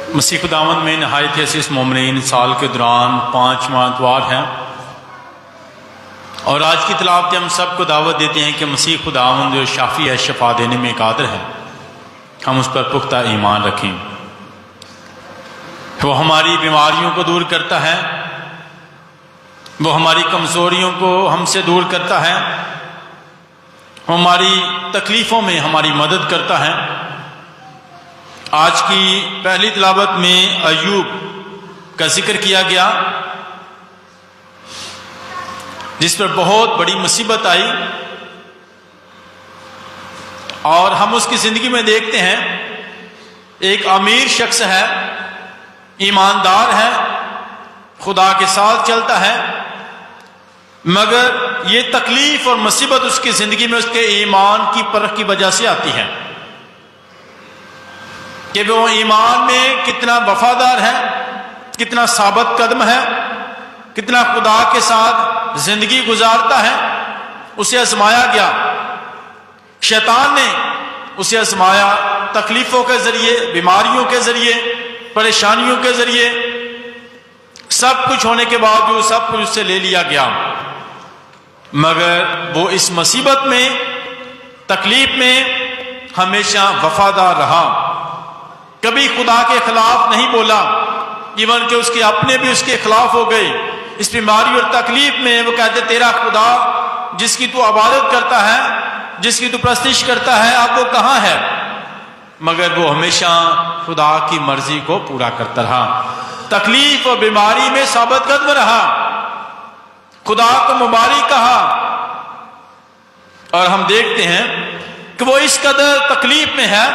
مسیح خداوند میں نہایت عزیز مومنین، سال کے دوران 5 ماہ اتوار ہیں، اور آج کی تلاوت ہم سب کو دعوت دیتے ہیں کہ مسیح خداوند جو شافی ہے، شفا دینے میں قادر ہے، ہم اس پر پختہ ایمان رکھیں۔ وہ ہماری بیماریوں کو دور کرتا ہے، وہ ہماری کمزوریوں کو ہم سے دور کرتا ہے، وہ ہماری تکلیفوں میں ہماری مدد کرتا ہے۔ آج کی پہلی تلاوت میں ایوب کا ذکر کیا گیا، جس پر بہت بڑی مصیبت آئی، اور ہم اس کی زندگی میں دیکھتے ہیں ایک امیر شخص ہے، ایماندار ہے، خدا کے ساتھ چلتا ہے، مگر یہ تکلیف اور مصیبت اس کی زندگی میں اس کے ایمان کی پرکھ کی وجہ سے آتی ہے کہ وہ ایمان میں کتنا وفادار ہے، کتنا ثابت قدم ہے، کتنا خدا کے ساتھ زندگی گزارتا ہے۔ اسے آزمایا گیا، شیطان نے اسے آزمایا، تکلیفوں کے ذریعے، بیماریوں کے ذریعے، پریشانیوں کے ذریعے، سب کچھ ہونے کے باوجود سب کچھ اس سے لے لیا گیا، مگر وہ اس مصیبت میں، تکلیف میں ہمیشہ وفادار رہا، کبھی خدا کے خلاف نہیں بولا، ایون کہ اس کے اپنے بھی اس کے خلاف ہو گئے۔ اس بیماری اور تکلیف میں وہ کہتے تیرا خدا جس کی تو عبادت کرتا ہے، جس کی تو پرستش کرتا ہے، اب وہ کہاں ہے؟ مگر وہ ہمیشہ خدا کی مرضی کو پورا کرتا رہا، تکلیف اور بیماری میں ثابت قدم رہا، خدا کو مبارک کہا۔ اور ہم دیکھتے ہیں کہ وہ اس قدر تکلیف میں ہے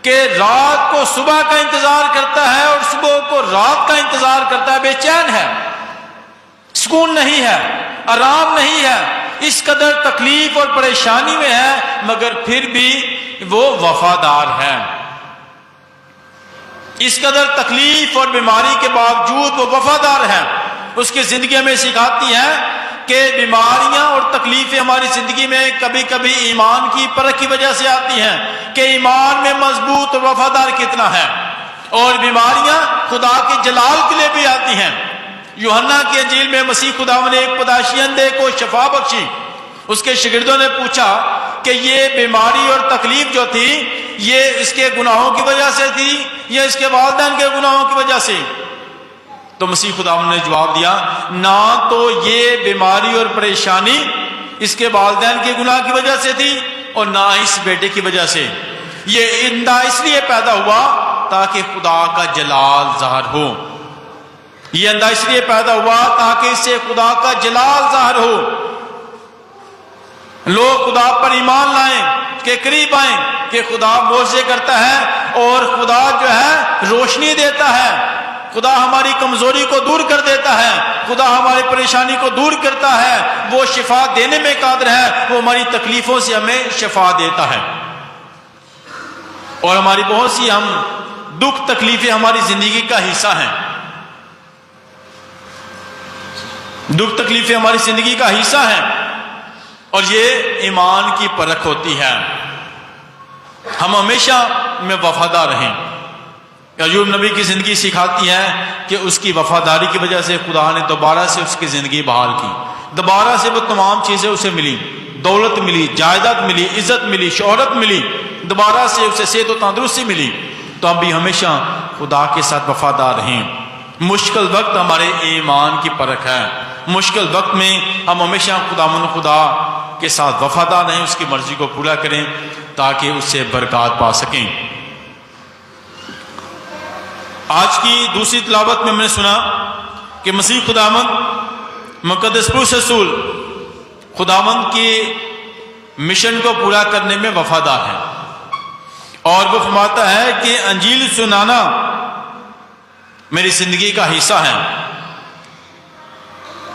کہ رات کو صبح کا انتظار کرتا ہے اور صبح کو رات کا انتظار کرتا ہے، بے چین ہے، سکون نہیں ہے، آرام نہیں ہے، اس قدر تکلیف اور پریشانی میں ہے، مگر پھر بھی وہ وفادار ہے۔ اس قدر تکلیف اور بیماری کے باوجود وہ وفادار ہے۔ اس کی زندگی ہمیں سکھاتی ہے کہ بیماریاں اور تکلیفیں ہماری زندگی میں کبھی کبھی ایمان کی پرکھ کی وجہ سے آتی ہیں کہ ایمان میں مضبوط اور وفادار کتنا ہے، اور بیماریاں خدا کے جلال کے لیے بھی آتی ہیں۔ یوحنا کی انجیل میں مسیح خداوند نے ایک پداشی اندھے کو شفا بخشی۔ اس کے شاگردوں نے پوچھا کہ یہ بیماری اور تکلیف جو تھی یہ اس کے گناہوں کی وجہ سے تھی یا اس کے والدین کے گناہوں کی وجہ سے؟ تو مسیح خداوند نے جواب دیا، نہ تو یہ بیماری اور پریشانی اس کے والدین کے گناہ کی وجہ سے تھی اور نہ اس بیٹے کی وجہ سے، یہ اندھا اس لیے پیدا ہوا تاکہ خدا کا جلال ظاہر ہو، یہ اندھا اس لیے پیدا ہوا تاکہ اس سے خدا کا جلال ظاہر ہو، لوگ خدا پر ایمان لائیں، کہ قریب آئیں کہ خدا معجزے کرتا ہے اور خدا جو ہے روشنی دیتا ہے، خدا ہماری کمزوری کو دور کر دیتا ہے، خدا ہماری پریشانی کو دور کرتا ہے، وہ شفا دینے میں قادر ہے، وہ ہماری تکلیفوں سے ہمیں شفا دیتا ہے۔ اور ہماری بہت سی دکھ تکلیفیں ہماری زندگی کا حصہ ہیں، دکھ تکلیفیں ہماری زندگی کا حصہ ہیں، اور یہ ایمان کی پرکھ ہوتی ہے، ہم ہمیشہ میں وفادار رہیں۔ ایوب نبی کی زندگی سکھاتی ہے کہ اس کی وفاداری کی وجہ سے خدا نے دوبارہ سے اس کی زندگی بحال کی، دوبارہ سے وہ تمام چیزیں اسے ملی، دولت ملی، جائیداد ملی، عزت ملی، شہرت ملی، دوبارہ سے اسے صحت و تندرستی ملی۔ تو ہم بھی ہمیشہ خدا کے ساتھ وفادار رہیں۔ مشکل وقت ہمارے ایمان کی پرکھ ہے، مشکل وقت میں ہم ہمیشہ خدا کے ساتھ وفادار رہیں، اس کی مرضی کو پورا کریں تاکہ اس سے برکات پا سکیں۔ آج کی دوسری تلاوت میں نے سنا کہ مسیح خداوند مقدس پولس رسول خداوند کی مشن کو پورا کرنے میں وفادار ہے، اور وہ فرماتا ہے کہ انجیل سنانا میری زندگی کا حصہ ہے،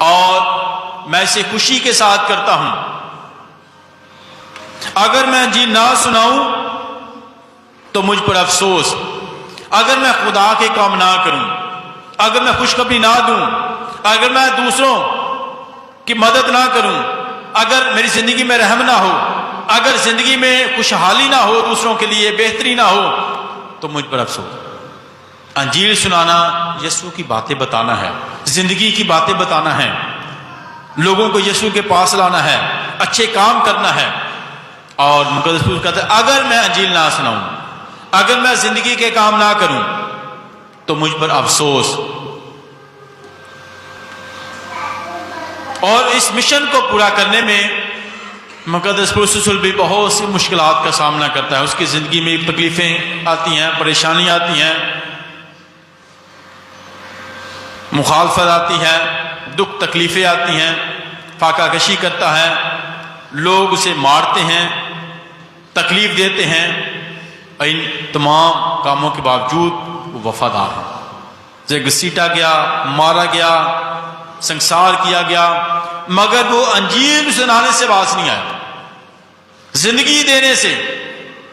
اور میں اسے خوشی کے ساتھ کرتا ہوں۔ اگر میں انجیل نہ سناؤں تو مجھ پر افسوس، اگر میں خدا کے کام نہ کروں، اگر میں خوشخبری نہ دوں، اگر میں دوسروں کی مدد نہ کروں، اگر میری زندگی میں رحم نہ ہو، اگر زندگی میں خوشحالی نہ ہو، دوسروں کے لیے بہتری نہ ہو، تو مجھ پر افسوس۔ انجیل سنانا یسوع کی باتیں بتانا ہے، زندگی کی باتیں بتانا ہے، لوگوں کو یسوع کے پاس لانا ہے، اچھے کام کرنا ہے۔ اور مقدس پاک کہتا ہے اگر میں انجیل نہ سناؤں، اگر میں زندگی کے کام نہ کروں تو مجھ پر افسوس۔ اور اس مشن کو پورا کرنے میں مقدس پولس رسول بھی بہت سی مشکلات کا سامنا کرتا ہے، اس کی زندگی میں تکلیفیں آتی ہیں، پریشانیاں آتی ہیں، مخالفت آتی ہے، دکھ تکلیفیں آتی ہیں، فاقہ کشی کرتا ہے، لوگ اسے مارتے ہیں، تکلیف دیتے ہیں، اور ان تمام کاموں کے باوجود وہ وفادار ہے۔ جب گھسیٹا گیا، مارا گیا، سنسار کیا گیا، مگر وہ انجیل سنانے سے باز نہیں آیا، زندگی دینے سے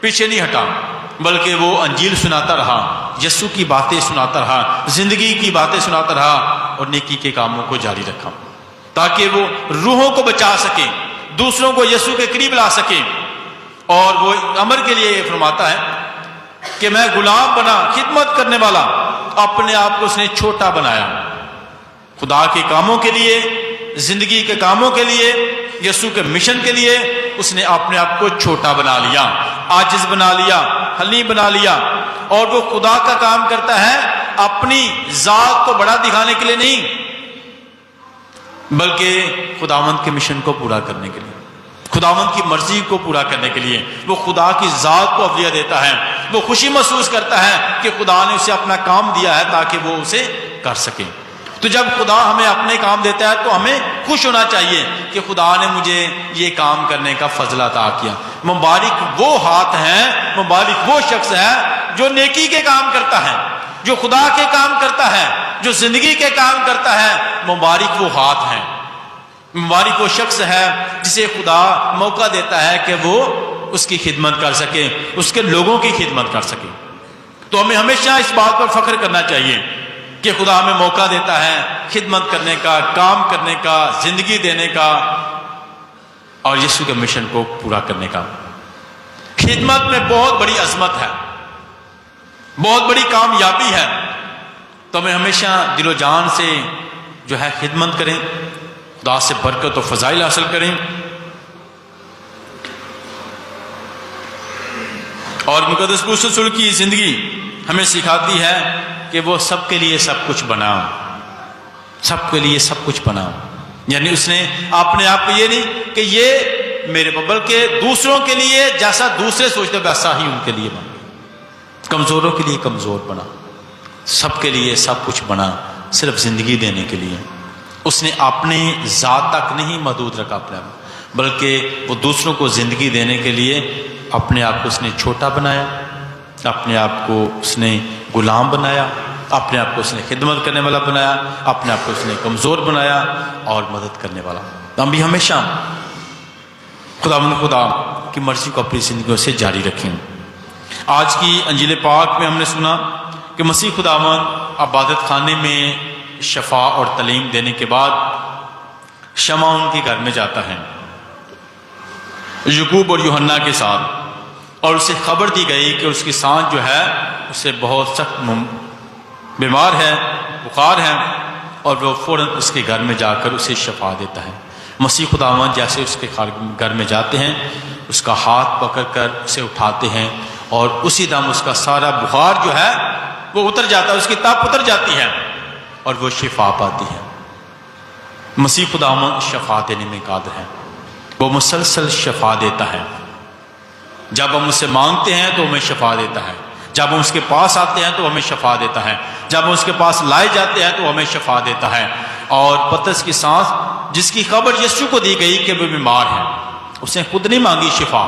پیچھے نہیں ہٹا، بلکہ وہ انجیل سناتا رہا، یسوع کی باتیں سناتا رہا، زندگی کی باتیں سناتا رہا، اور نیکی کے کاموں کو جاری رکھا، تاکہ وہ روحوں کو بچا سکے، دوسروں کو یسوع کے قریب لا سکے۔ اور وہ امر کے لیے یہ فرماتا ہے کہ میں غلام بنا، خدمت کرنے والا، اپنے آپ کو اس نے چھوٹا بنایا، خدا کے کاموں کے لیے، زندگی کے کاموں کے لیے، یسوع کے مشن کے لیے اس نے اپنے آپ کو چھوٹا بنا لیا، عاجز بنا لیا، حلیم بنا لیا۔ اور وہ خدا کا کام کرتا ہے اپنی ذات کو بڑا دکھانے کے لیے نہیں، بلکہ خداوند کے مشن کو پورا کرنے کے لیے، خداوند کی مرضی کو پورا کرنے کے لیے۔ وہ خدا کی ذات کو اولیا دیتا ہے، وہ خوشی محسوس کرتا ہے کہ خدا نے اسے اپنا کام دیا ہے تاکہ وہ اسے کر سکے۔ تو جب خدا ہمیں اپنے کام دیتا ہے تو ہمیں خوش ہونا چاہیے کہ خدا نے مجھے یہ کام کرنے کا فضل عطا کیا۔ مبارک وہ ہاتھ ہیں، مبارک وہ شخص ہے جو نیکی کے کام کرتا ہے، جو خدا کے کام کرتا ہے، جو زندگی کے کام کرتا ہے۔ مبارک وہ ہاتھ ہیں، مبارک وہ شخص ہے جسے خدا موقع دیتا ہے کہ وہ اس کی خدمت کر سکے، اس کے لوگوں کی خدمت کر سکے۔ تو ہمیں ہمیشہ اس بات پر فخر کرنا چاہیے کہ خدا ہمیں موقع دیتا ہے خدمت کرنے کا، کام کرنے کا، زندگی دینے کا، اور یسوع کے مشن کو پورا کرنے کا۔ خدمت میں بہت بڑی عظمت ہے، بہت بڑی کامیابی ہے۔ تو ہمیں ہمیشہ دل و جان سے جو ہے خدمت کریں، خدا سے برکت و فضائل حاصل کریں۔ اور مقدس پولس رسول کی زندگی ہمیں سکھاتی ہے کہ وہ سب کے لیے سب کچھ بنا، سب کے لیے سب کچھ بنا۔ یعنی اس نے اپنے آپ کو یہ نہیں کہ یہ میرے، بلکہ دوسروں کے لیے جیسا دوسرے سوچتے ویسا ہی ان کے لیے بنا، کمزوروں کے لیے کمزور بنا، سب کے لیے سب کچھ بنا، صرف زندگی دینے کے لیے۔ اس نے اپنے ذات تک نہیں محدود رکھا اپنے آپ، بلکہ وہ دوسروں کو زندگی دینے کے لیے اپنے آپ کو اس نے چھوٹا بنایا، اپنے آپ کو اس نے غلام بنایا، اپنے آپ کو اس نے خدمت کرنے والا بنایا، اپنے آپ کو اس نے کمزور بنایا اور مدد کرنے والا۔ ہم بھی ہمیشہ خدا کی مرضی کو اپنی زندگیوں سے جاری رکھیں۔ آج کی انجیل پاک میں ہم نے سنا کہ مسیح خداوند عبادت خانے میں شفا اور تعلیم دینے کے بعد شمع ان کے گھر میں جاتا ہے یعقوب اور یوحنا کے ساتھ، اور اسے خبر دی گئی کہ اس کی سانس جو ہے اسے بہت سخت بیمار ہے، بخار ہے، اور وہ فوراً اس کے گھر میں جا کر اسے شفا دیتا ہے۔ مسیح خداوند جیسے اس کے گھر میں جاتے ہیں، اس کا ہاتھ پکڑ کر اسے اٹھاتے ہیں، اور اسی دم اس کا سارا بخار جو ہے وہ اتر جاتا ہے، اس کی تپ اتر جاتی ہے اور وہ شفا پاتی ہے۔ مسیح خداوند شفا دینے میں قادر ہے، وہ مسلسل شفا دیتا ہے۔ جب ہم اس سے مانگتے ہیں تو ہمیں شفا دیتا ہے، جب ہم اس کے پاس آتے ہیں تو ہمیں شفا دیتا ہے، جب ہم اس کے پاس لائے جاتے ہیں تو ہمیں شفا دیتا ہے۔ اور پترس کی سانس جس کی خبر یسوع کو دی گئی کہ وہ بیمار ہے، اس نے خود نہیں مانگی شفا،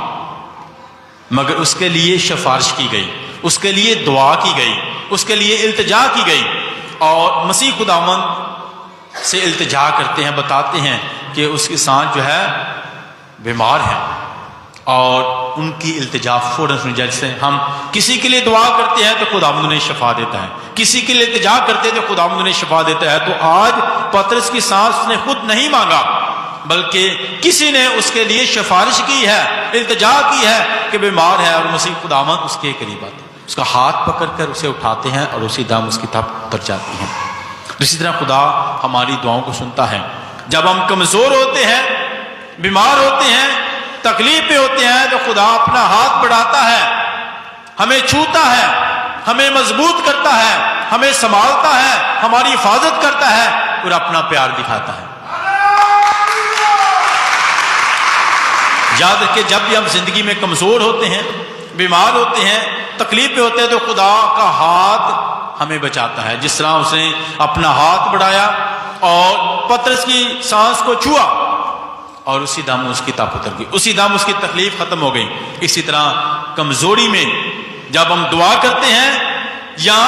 مگر اس کے لیے سفارش کی گئی، اس کے لیے دعا کی گئی، اس کے لیے التجا کی گئی۔ اور مسیح خداوند سے التجا کرتے ہیں، بتاتے ہیں کہ اس کی سانس جو ہے بیمار ہے، اور ان کی التجا فوراً سنی جائے۔ جیسے ہم کسی کے لیے دعا کرتے ہیں تو خداوند انہیں شفا دیتا ہے، کسی کے لیے التجا کرتے ہیں تو خداوند انہیں شفا دیتا ہے۔ تو آج پترس کی سانس نے خود نہیں مانگا، بلکہ کسی نے اس کے لیے سفارش کی ہے، التجا کی ہے کہ بیمار ہے، اور مسیح خداوند اس کے قریب آتے ہیں۔ اس کا ہاتھ پکڑ کر اسے اٹھاتے ہیں اور اسی دم اس کی تپ اتر جاتی ہیں۔ اسی طرح خدا ہماری دعاؤں کو سنتا ہے۔ جب ہم کمزور ہوتے ہیں، بیمار ہوتے ہیں، تکلیف میں ہوتے ہیں، تو خدا اپنا ہاتھ بڑھاتا ہے، ہمیں چھوتا ہے، ہمیں مضبوط کرتا ہے، ہمیں سنبھالتا ہے، ہماری حفاظت کرتا ہے اور اپنا پیار دکھاتا ہے۔ یاد رکھیں، جب بھی ہم زندگی میں کمزور ہوتے ہیں، بیمار ہوتے ہیں، تکلیف میں ہوتے ہیں، تو خدا کا ہاتھ ہمیں بچاتا ہے۔ جس طرح اس نے اپنا ہاتھ بڑھایا اور پترس کی سانس کو چھوا اور اسی دم اس کی تپ اتر گئی، اسی دم اس کی تکلیف ختم ہو گئی۔ اسی طرح کمزوری میں جب ہم دعا کرتے ہیں یا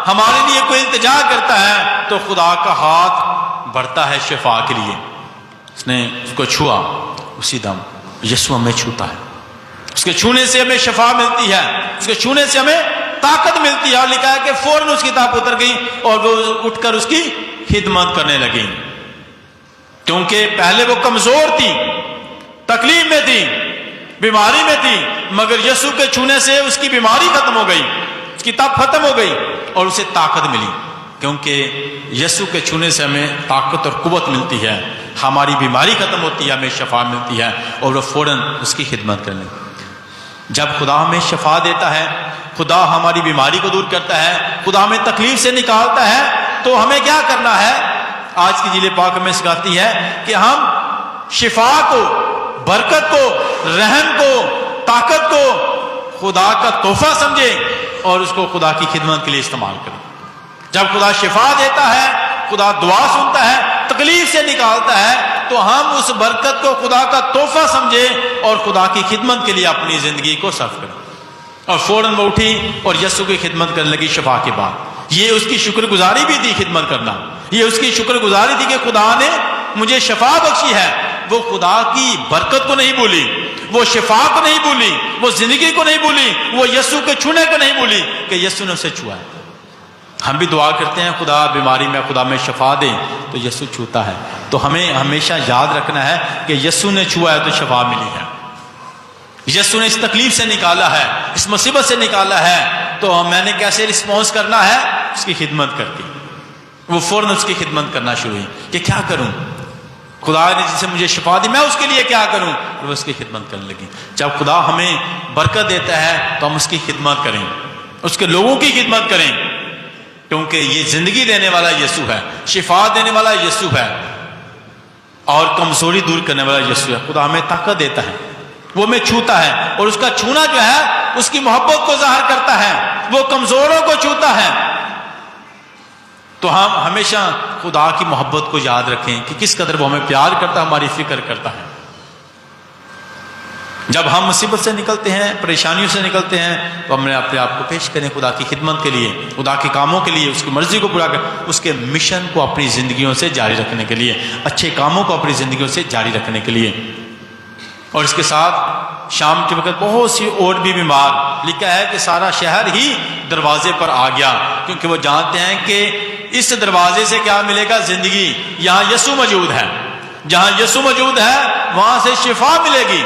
ہمارے لیے کوئی التجا کرتا ہے تو خدا کا ہاتھ بڑھتا ہے شفا کے لیے۔ اس نے اس کو چھوا، اسی دم یسوع ہمیں چھوتا ہے، اس کے چھونے سے ہمیں شفا ملتی ہے، اس کے چھونے سے ہمیں طاقت ملتی ہے۔ اور لکھا ہے کہ فوراً اس کی طاقت اتر گئی اور وہ اٹھ کر اس کی خدمت کرنے لگی، کیونکہ پہلے وہ کمزور تھی، تکلیف میں تھی، بیماری میں تھی، مگر یسوع کے چھونے سے اس کی بیماری ختم ہو گئی، اس کی تپ ختم ہو گئی اور اسے طاقت ملی۔ کیونکہ یسوع کے چھونے سے ہمیں طاقت اور قوت ملتی ہے، ہماری بیماری ختم ہوتی ہے، ہمیں شفا ملتی ہے اور وہ فوراً اس کی خدمت کرنے۔ جب خدا ہمیں شفا دیتا ہے، خدا ہماری بیماری کو دور کرتا ہے، خدا ہمیں تکلیف سے نکالتا ہے، تو ہمیں کیا کرنا ہے؟ آج کی انجیل پاک ہمیں سکھاتی ہے کہ ہم شفا کو، برکت کو، رحم کو، طاقت کو خدا کا تحفہ سمجھیں اور اس کو خدا کی خدمت کے لیے استعمال کریں۔ جب خدا شفا دیتا ہے، خدا دعا سنتا ہے، تکلیف سے نکالتا ہے، تو ہم اس برکت کو خدا کا تحفہ سمجھیں اور خدا کی خدمت کے لیے اپنی زندگی کو صرف کریں۔ اور فوراً وہ اٹھی اور یسوع کی خدمت کرنے لگی شفا کے بعد۔ یہ اس کی شکر گزاری بھی تھی، خدمت کرنا، یہ اس کی شکر گزاری تھی کہ خدا نے مجھے شفا بخشی ہے۔ وہ خدا کی برکت کو نہیں بھولی، وہ شفا کو نہیں بھولی، وہ زندگی کو نہیں بھولی، وہ یسوع کے چھونے کو نہیں بھولی کہ یسوع نے اسے چھوا ہے۔ ہم بھی دعا کرتے ہیں خدا بیماری میں خدا میں شفا دے، تو یسوع چھوتا ہے۔ تو ہمیں ہمیشہ یاد رکھنا ہے کہ یسوع نے چھوا ہے تو شفا ملی ہے، یسوع نے اس تکلیف سے نکالا ہے، اس مصیبت سے نکالا ہے، تو میں نے کیسے رسپانس کرنا ہے؟ اس کی خدمت کر کے۔ وہ فوراً اس کی خدمت کرنا شروع ہوئی کہ کیا کروں، خدا نے جسے مجھے شفا دی، میں اس کے لیے کیا کروں؟ اور وہ اس کی خدمت کرنے لگی۔ جب خدا ہمیں برکت دیتا ہے تو ہم اس کی خدمت کریں، اس کے لوگوں کی خدمت کریں، کیونکہ یہ زندگی دینے والا یسوع ہے، شفا دینے والا یسوع ہے اور کمزوری دور کرنے والا یسوع ہے۔ خدا ہمیں طاقت دیتا ہے، وہ ہمیں چھوتا ہے اور اس کا چھونا جو ہے اس کی محبت کو ظاہر کرتا ہے، وہ کمزوروں کو چھوتا ہے۔ تو ہم ہمیشہ خدا کی محبت کو یاد رکھیں کہ کس قدر وہ ہمیں پیار کرتا ہے، ہماری فکر کرتا ہے۔ جب ہم مصیبت سے نکلتے ہیں، پریشانیوں سے نکلتے ہیں، تو ہم نے اپنے آپ کو پیش کریں خدا کی خدمت کے لیے، خدا کے کاموں کے لیے، اس کی مرضی کو پورا کر، اس کے مشن کو اپنی زندگیوں سے جاری رکھنے کے لیے، اچھے کاموں کو اپنی زندگیوں سے جاری رکھنے کے لیے۔ اور اس کے ساتھ شام کے وقت بہت سی اور بھی بیمار، لکھا ہے کہ سارا شہر ہی دروازے پر آ گیا، کیونکہ وہ جانتے ہیں کہ اس دروازے سے کیا ملے گا؟ زندگی۔ یہاں یسوع موجود ہے، جہاں یسوع موجود ہے وہاں سے شفا ملے گی،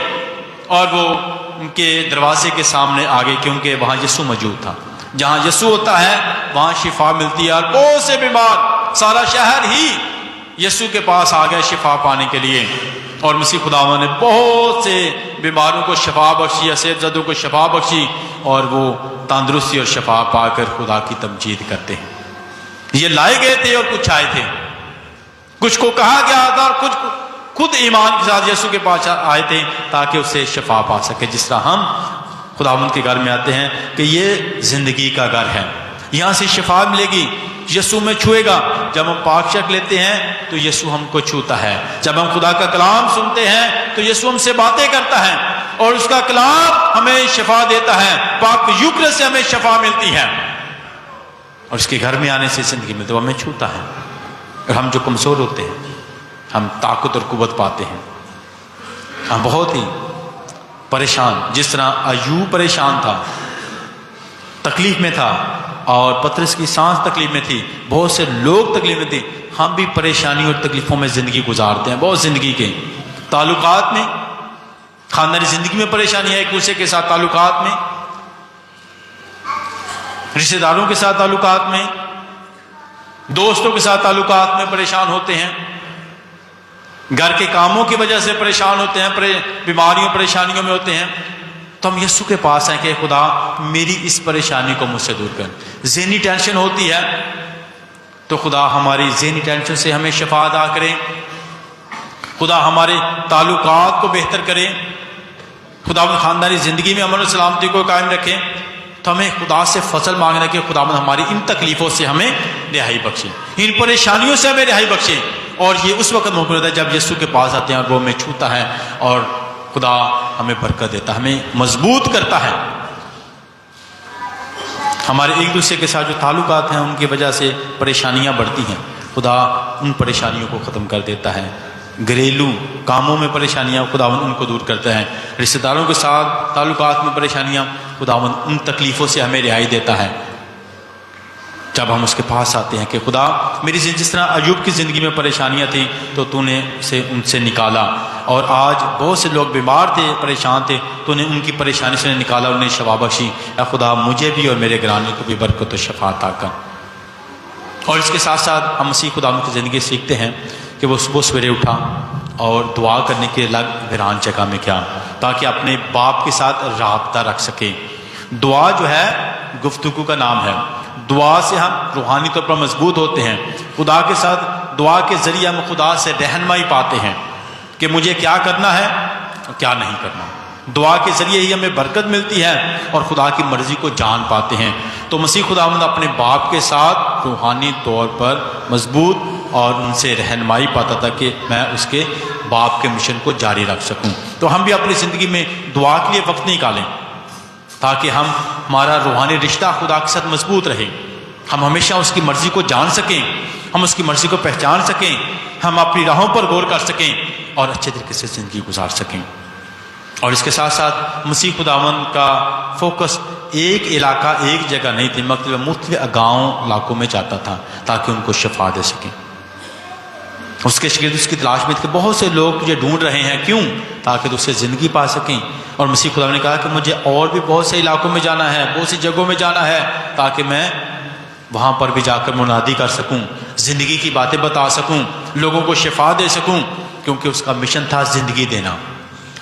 اور وہ ان کے دروازے کے سامنے آ گئے، کیونکہ وہاں یسوع موجود تھا۔ جہاں یسوع ہوتا ہے وہاں شفا ملتی ہے، اور بہت سے بیمار، سارا شہر ہی یسوع کے پاس آ گئے شفا پانے کے لیے۔ اور مسیح خداوند نے بہت سے بیماروں کو شفا بخشی، اسیب زدوں کو شفا بخشی، اور وہ تندرستی اور شفا پا کر خدا کی تمجید کرتے ہیں۔ یہ لائے گئے تھے اور کچھ آئے تھے، کچھ کو کہا گیا تھا اور کچھ خود ایمان کے ساتھ یسوع کے پاس آئے تھے تاکہ اسے شفا پا سکے۔ جس طرح ہم خداوند کے گھر میں آتے ہیں کہ یہ زندگی کا گھر ہے، یہاں سے شفا ملے گی، یسوع میں چھوئے گا۔ جب ہم پاک شک لیتے ہیں تو یسوع ہم کو چھوتا ہے، جب ہم خدا کا کلام سنتے ہیں تو یسوع ہم سے باتیں کرتا ہے اور اس کا کلام ہمیں شفا دیتا ہے، پاک یوکرس سے ہمیں شفا ملتی ہے، اور اس کے گھر میں آنے سے زندگی ملتی ہے، وہ ہمیں چھوتا ہے۔ اور ہم جو کمزور ہوتے ہیں ہم طاقت اور قوت پاتے ہیں۔ ہم بہت ہی پریشان، جس طرح ایوب پریشان تھا، تکلیف میں تھا، اور پترس کی سانس تکلیف میں تھی، بہت سے لوگ تکلیف میں تھے، ہم بھی پریشانی اور تکلیفوں میں زندگی گزارتے ہیں، بہت زندگی کے تعلقات میں، خاندانی زندگی میں پریشانی ہے، ایک دوسرے کے ساتھ تعلقات میں، رشتہ داروں کے ساتھ تعلقات میں، دوستوں کے ساتھ تعلقات میں پریشان ہوتے ہیں، گھر کے کاموں کی وجہ سے پریشان ہوتے ہیں، بیماریوں پریشانیوں میں ہوتے ہیں، تو ہم یسوع کے پاس ہیں کہ خدا میری اس پریشانی کو مجھ سے دور کر۔ ذہنی ٹینشن ہوتی ہے تو خدا ہماری ذہنی ٹینشن سے ہمیں شفا عطا کرے، خدا ہمارے تعلقات کو بہتر کرے، خدا خاندانی زندگی میں امن و سلامتی کو قائم رکھے۔ تو ہمیں خدا سے فضل مانگنا کہ خدا ہماری ان تکلیفوں سے ہمیں رہائی بخشے، ان پریشانیوں سے ہمیں رہائی بخشے۔ اور یہ اس وقت ممکن ہوتا ہے جب یسوع کے پاس آتے ہیں اور وہ ہمیں چھوتا ہے اور خدا ہمیں برکت دیتا ہے، ہمیں مضبوط کرتا ہے۔ ہمارے ایک دوسرے کے ساتھ جو تعلقات ہیں ان کی وجہ سے پریشانیاں بڑھتی ہیں، خدا ان پریشانیوں کو ختم کر دیتا ہے۔ گھریلو کاموں میں پریشانیاں خداوند ان کو دور کرتا ہے، رشتہ داروں کے ساتھ تعلقات میں پریشانیاں خداوند ان تکلیفوں سے ہمیں رہائی دیتا ہے جب ہم اس کے پاس آتے ہیں کہ خدا میری جس طرح ایوب کی زندگی میں پریشانیاں تھیں تو تو نے ان سے نکالا، اور آج بہت سے لوگ بیمار تھے، پریشان تھے، تو نے ان کی پریشانی سے نکالا، انہیں شفا بخشی۔ اے خدا مجھے بھی اور میرے گھرانے کو بھی برکت و شفا عطا کر۔ اور اس کے ساتھ ساتھ ہم مسیح خدا کی زندگی سیکھتے ہیں کہ وہ صبح سویرے اٹھا اور دعا کرنے کے الگ ویران جگہ میں کیا، تاکہ اپنے باپ کے ساتھ رابطہ رکھ سکے۔ دعا جو ہے گفتگو کا نام ہے، دعا سے ہم روحانی طور پر مضبوط ہوتے ہیں، خدا کے ساتھ دعا کے ذریعے ہم خدا سے رہنمائی پاتے ہیں کہ مجھے کیا کرنا ہے اور کیا نہیں کرنا۔ دعا کے ذریعے ہی ہمیں برکت ملتی ہے اور خدا کی مرضی کو جان پاتے ہیں۔ تو مسیح خداوند اپنے باپ کے ساتھ روحانی طور پر مضبوط اور ان سے رہنمائی پاتا تھا کہ میں اس کے باپ کے مشن کو جاری رکھ سکوں۔ تو ہم بھی اپنی زندگی میں دعا کے لیے وقت نکالیں تاکہ ہمارا روحانی رشتہ خدا کے ساتھ مضبوط رہے، ہم ہمیشہ اس کی مرضی کو جان سکیں، ہم اس کی مرضی کو پہچان سکیں، ہم اپنی راہوں پر غور کر سکیں اور اچھے طریقے سے زندگی گزار سکیں۔ اور اس کے ساتھ ساتھ مسیح خداوند کا فوکس ایک علاقہ ایک جگہ نہیں تھی، مطلب مختلف گاؤں علاقوں میں جاتا تھا تاکہ ان کو شفا دے سکیں۔ اس کے شاگرد اس کی تلاش میں تھے کہ بہت سے لوگ تجھے ڈھونڈ رہے ہیں، کیوں؟ تاکہ اس سے زندگی پا سکیں۔ اور مسیح خدا نے کہا کہ مجھے اور بھی بہت سے علاقوں میں جانا ہے، بہت سی جگہوں میں جانا ہے، تاکہ میں وہاں پر بھی جا کر منادی کر سکوں، زندگی کی باتیں بتا سکوں، لوگوں کو شفا دے سکوں، کیونکہ اس کا مشن تھا زندگی دینا۔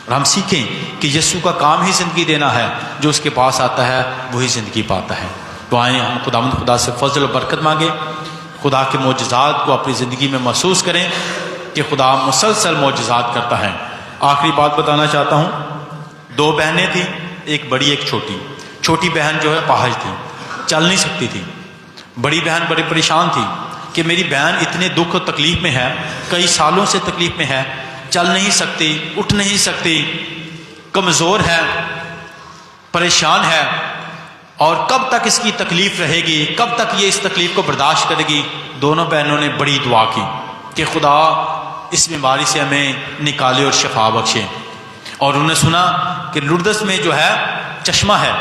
اور ہم سیکھیں کہ یسوع کا کام ہی زندگی دینا ہے، جو اس کے پاس آتا ہے وہی زندگی پاتا ہے۔ تو آئیں ہم خدا سے فضل و برکت مانگیں، خدا کے معجزات کو اپنی زندگی میں محسوس کریں کہ خدا مسلسل معجزات کرتا ہے۔ آخری بات بتانا چاہتا ہوں، 2 بہنیں تھیں، ایک بڑی ایک چھوٹی۔ چھوٹی بہن جو ہے پاہج تھی، چل نہیں سکتی تھی۔ بڑی بہن بڑی پریشان تھی کہ میری بہن اتنے دکھ و تکلیف میں ہے، کئی سالوں سے تکلیف میں ہے، چل نہیں سکتی، اٹھ نہیں سکتی، کمزور ہے، پریشان ہے، اور کب تک اس کی تکلیف رہے گی، کب تک یہ اس تکلیف کو برداشت کرے گی۔ دونوں بہنوں نے بڑی دعا کی کہ خدا اس بیماری سے ہمیں نکالے اور شفا بخشے۔ اور انہوں نے سنا کہ لردس میں جو ہے چشمہ ہے،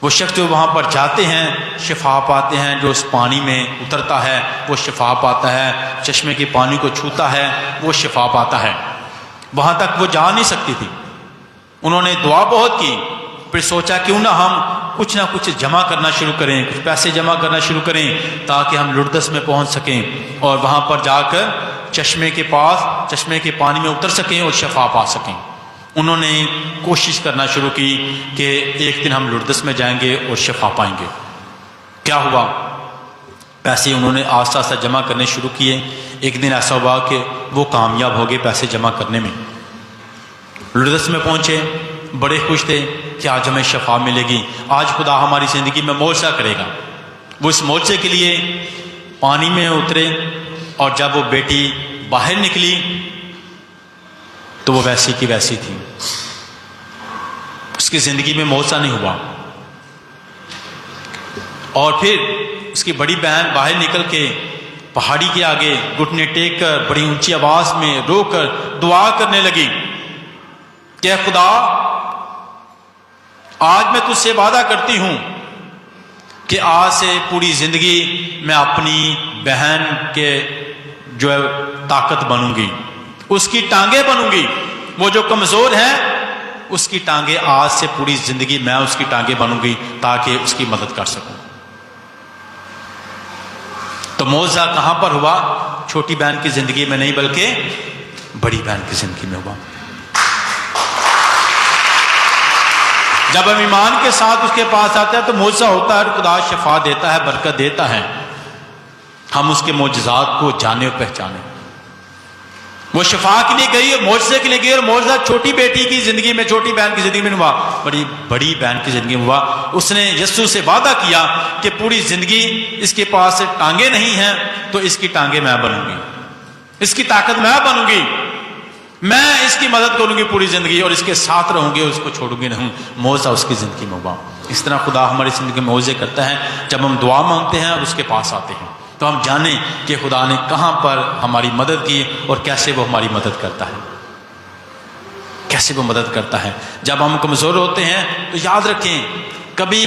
وہ شخص جو وہاں پر جاتے ہیں شفا پاتے ہیں، جو اس پانی میں اترتا ہے وہ شفا پاتا ہے، چشمے کے پانی کو چھوتا ہے وہ شفا پاتا ہے۔ وہاں تک وہ جا نہیں سکتی تھی، انہوں نے دعا بہت کی، پھر سوچا کیوں نہ ہم کچھ نہ کچھ جمع کرنا شروع کریں، کچھ پیسے جمع کرنا شروع کریں تاکہ ہم لردس میں پہنچ سکیں اور وہاں پر جا کر چشمے کے پاس چشمے کے پانی میں اتر سکیں اور شفا پا سکیں۔ انہوں نے کوشش کرنا شروع کی کہ ایک دن ہم لردس میں جائیں گے اور شفا پائیں گے۔ کیا ہوا؟ پیسے انہوں نے آہستہ آہستہ جمع کرنے شروع کیے۔ ایک دن ایسا ہوا کہ وہ کامیاب ہو گئے پیسے جمع کرنے میں، لردس میں پہنچے، بڑے خوش تھے کہ آج ہمیں شفا ملے گی، آج خدا ہماری زندگی میں معجزہ کرے گا۔ وہ اس معجزے کے لیے پانی میں اترے، اور جب وہ بیٹی باہر نکلی تو وہ ویسی کی ویسی تھی، اس کی زندگی میں معجزہ نہیں ہوا۔ اور پھر اس کی بڑی بہن باہر نکل کے پہاڑی کے آگے گھٹنے ٹیک کر بڑی اونچی آواز میں رو کر دعا کرنے لگی کہ خدا آج میں تجھ سے وعدہ کرتی ہوں کہ آج سے پوری زندگی میں اپنی بہن کے جو ہے طاقت بنوں گی، اس کی ٹانگیں بنوں گی، وہ جو کمزور ہے اس کی ٹانگیں آج سے پوری زندگی میں اس کی ٹانگیں بنوں گی تاکہ اس کی مدد کر سکوں۔ تو معجزہ کہاں پر ہوا؟ چھوٹی بہن کی زندگی میں نہیں بلکہ بڑی بہن کی زندگی میں ہوا۔ جب ہم ایمان کے ساتھ اس کے پاس آتے ہیں تو معجزہ ہوتا ہے، خدا شفا دیتا ہے، برکت دیتا ہے، ہم اس کے معجزات کو جانے اور پہچانے۔ وہ شفا کے لیے گئی اور معجزے کے لیے گئی، اور معجزہ چھوٹی بیٹی کی زندگی میں، چھوٹی بہن کی زندگی میں ہوا، بڑی بہن کی زندگی میں ہوا۔ اس نے یسوع سے وعدہ کیا کہ پوری زندگی اس کے پاس ٹانگیں نہیں ہیں تو اس کی ٹانگیں میں بنوں گی، اس کی طاقت میں بنوں گی، میں اس کی مدد کروں گی پوری زندگی، اور اس کے ساتھ رہوں گی، اس کو چھوڑوں گی نہیں۔ معجزہ اس کی زندگی میں ہوا۔ اس طرح خدا ہماری زندگی میں معجزے کرتا ہے۔ جب ہم دعا مانگتے ہیں اور اس کے پاس آتے ہیں تو ہم جانیں کہ خدا نے کہاں پر ہماری مدد کی اور کیسے وہ ہماری مدد کرتا ہے، کیسے وہ مدد کرتا ہے۔ جب ہم کمزور ہوتے ہیں تو یاد رکھیں، کبھی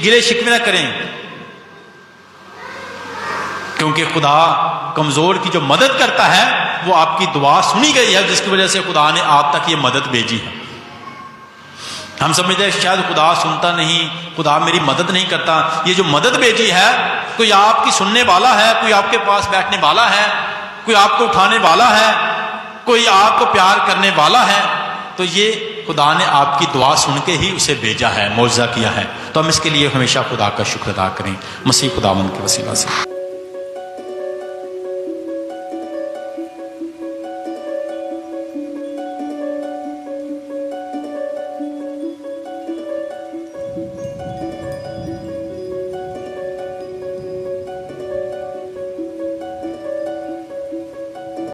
گلے شکوے نہ کریں، کیونکہ خدا کمزور کی جو مدد کرتا ہے وہ آپ کی دعا سنی گئی ہے، جس کی وجہ سے خدا نے آپ تک یہ مدد بھیجی ہے۔ ہم سمجھتے ہیں شاید خدا سنتا نہیں، خدا میری مدد نہیں کرتا۔ یہ جو مدد بھیجی ہے، کوئی آپ کی سننے والا ہے، کوئی آپ کے پاس بیٹھنے والا ہے، کوئی آپ کو اٹھانے والا ہے، کوئی آپ کو پیار کرنے والا ہے، تو یہ خدا نے آپ کی دعا سن کے ہی اسے بھیجا ہے، معجزہ کیا ہے۔ تو ہم اس کے لیے ہمیشہ خدا کا شکر ادا کریں، مسیح خداوند کے وسیلہ سے۔